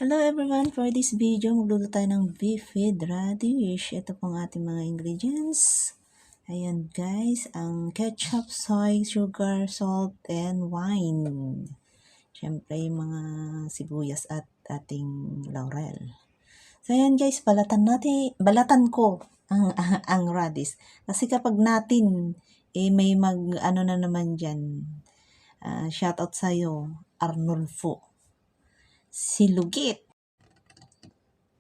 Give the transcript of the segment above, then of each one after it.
Hello everyone! For this video, magluto tayo ng beef with radish. Ito pong ating mga ingredients. Ayan guys, ang ketchup, soy, sugar, salt, and wine. Siyempre, yung mga sibuyas at ating laurel. So ayan guys, balatan ko ang radish. Kasi kapag natin, may ano na naman dyan, shoutout sa'yo, Arnulfo. Silugit.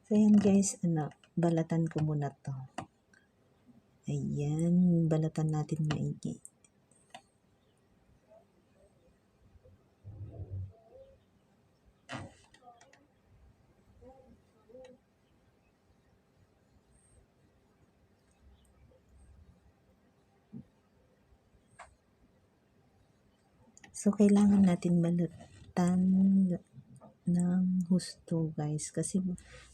So, ayan guys, balatan ko muna to. Ayan, balatan natin maigi. So, kailangan natin balatan ng husto guys. Kasi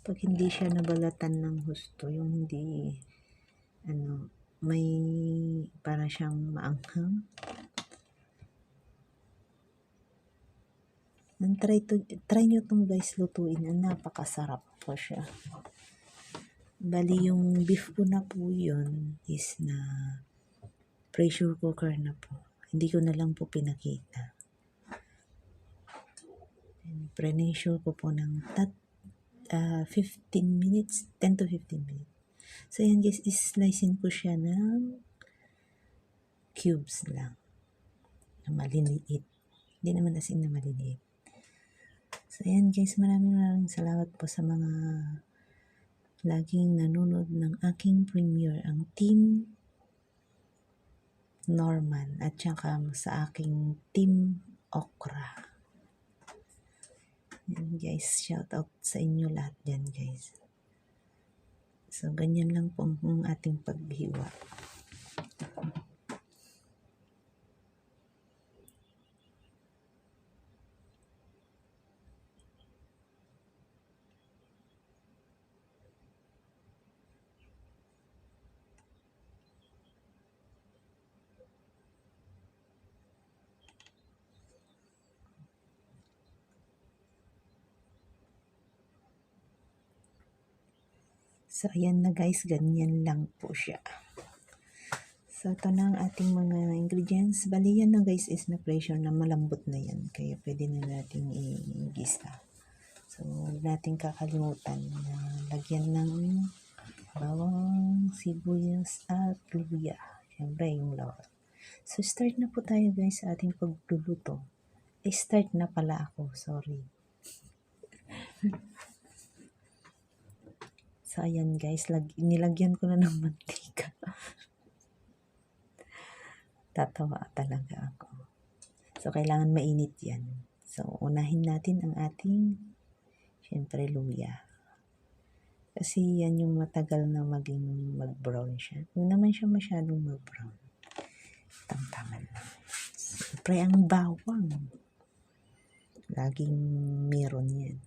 pag hindi siya nabalatan ng husto, yung hindi, may para siyang maanghang. Try nyo itong guys lutuin. Napakasarap po siya. Bali yung beef ko na po yun is na pressure cooker na po. Hindi ko na lang po pinakita. Pre-measure ko po ng 15 minutes, 10 to 15 minutes. So, yan guys, is-slicing ko siya ng cubes lang. Na maliliit. Hindi naman as in na maliliit. So, yan guys, maraming salamat po sa mga laging nanonood ng aking premiere. Ang Team Norman at saka sa aking Team Okra. Yan guys, shout out sa inyo lahat dyan guys. So, ganyan lang po ang ating paghiwa. So, ayan na guys, ganyan lang po siya. So, ito na ang ating mga ingredients. Bali yan na guys is na pressure na malambot na yan. Kaya pwede na natin i-gisa. So, huwag natin kakalimutan na lagyan ng bawang, sibuyas, at luya. Siyempre, yung laurel. So, start na po tayo guys sa ating pagluluto. Start na pala ako, sorry. So, ayan guys, nilagyan ko na ng mantika. Tatawa talaga ako. So, kailangan mainit yan. So, unahin natin ang ating, syempre, luya. Kasi yan yung matagal na mag-brown siya. Huwag naman siya masyadong mag-brown. Tama lang. Siyempre, ang bawang. Laging meron yan.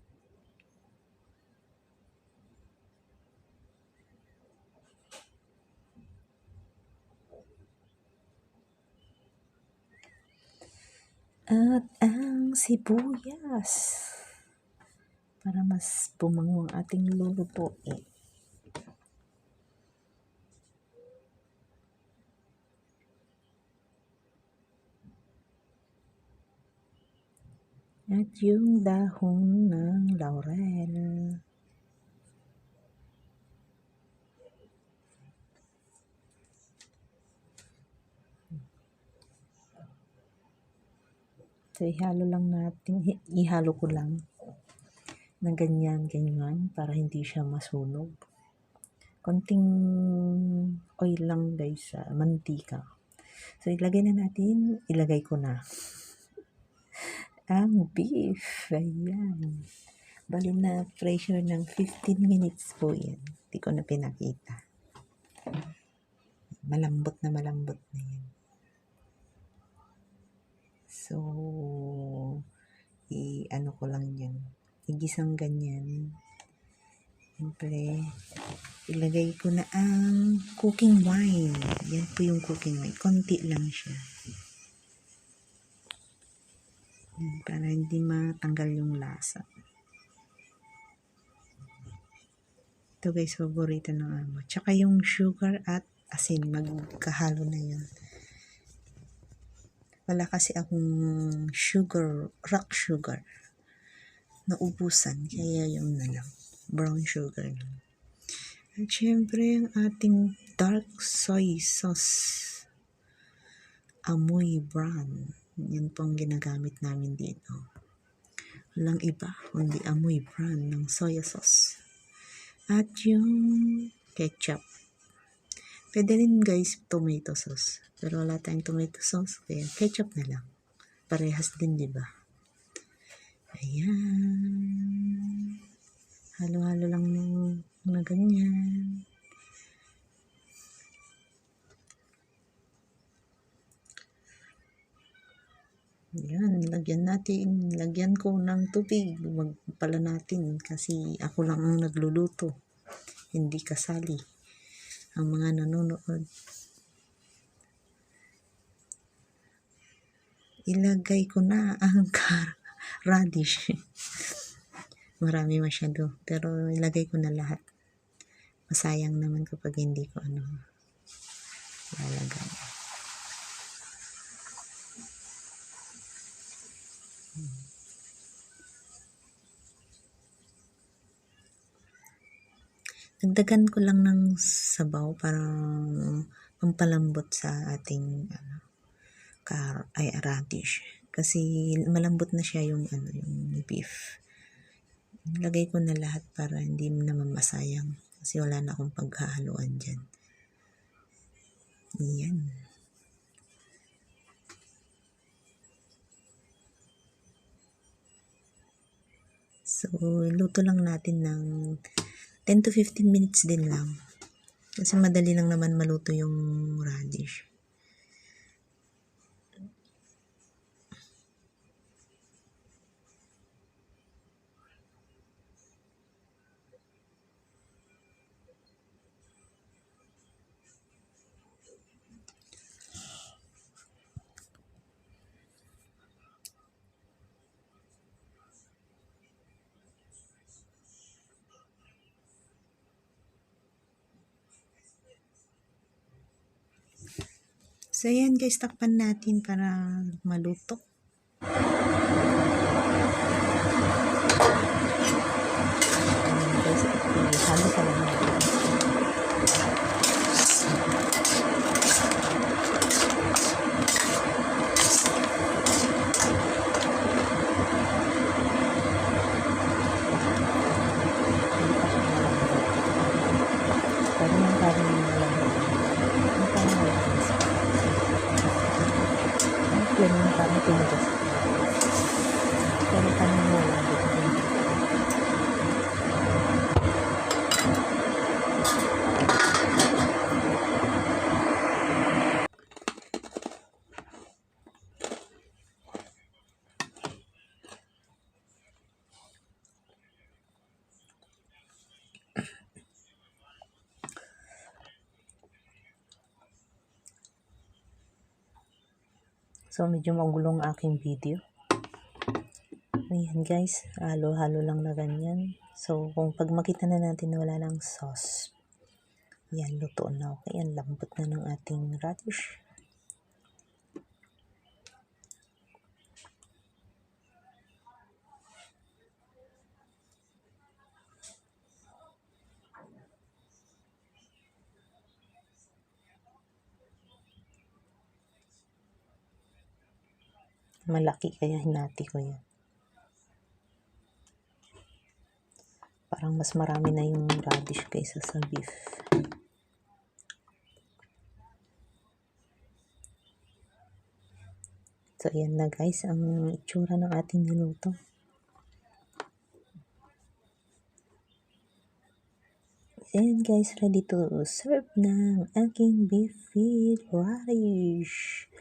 At ang sibuyas. Para mas bumango ang ating lulutuin. At yung dahon ng laurel. So, ihalo ko lang na ganyan para hindi siya masunog. Konting oil lang guys sa mantika. So, ilagay ko na ang beef. Ayan. Bali na pressure ng 15 minutes po yan. Hindi ko na pinakita. Malambot na yan. So, ano ko lang yan. Igisang ganyan. Siyempre, ilagay ko na ang cooking wine. Yan po yung cooking wine. Konti lang siya. Para hindi matanggal yung lasa. Ito guys, paborito ng amo. Tsaka yung sugar at asin, magkahalo na yun. Wala kasi akong sugar, rock sugar. Naubusan, kaya yung na lang. Brown sugar lang. At syempre, ang ating dark soy sauce. Amoy brand. Yan pong ginagamit namin dito. Walang iba, kundi amoy brand ng soy sauce. At yung ketchup. Pwede rin guys, tomato sauce. Pero wala tayong tomato sauce, kaya ketchup na lang. Parehas din, di ba? Ayan. Halo-halo lang na ganyan. Ayan, lagyan ko ng tubig. Magpala natin kasi ako lang ang nagluluto. Hindi kasali ang mga nanonood. Ilagay ko na ang radish. Marami masyado, pero ilagay ko na lahat. Masayang naman kapag hindi ko lalagay. Dagdagan ko lang ng sabaw para pampalambot sa ating radish. Kasi malambot na siya yung beef. Lagay ko na lahat para hindi naman masayang. Kasi wala na akong paghahaluan dyan. Yan. So, luto lang natin ng 10 to 15 minutes din lang. Kasi madali lang naman maluto yung radish. So, ayan guys, takpan natin para maluto. Halo ka lang natin. Ganun parang tinigas. Pero kanin mo lang dito. So, medyo magulong aking video. Ayan guys, halo-halo lang na ganyan. So, kung pag makita na natin na wala lang sauce, yan, luto na. Okay, yan, lambot na ng ating radish. Malaki kaya hinati ko yan. Parang mas marami na yung radish kaysa sa beef. So, ayan na guys, ang itsura ng ating niluto. Ayan guys, ready to serve ng aking beef with radish.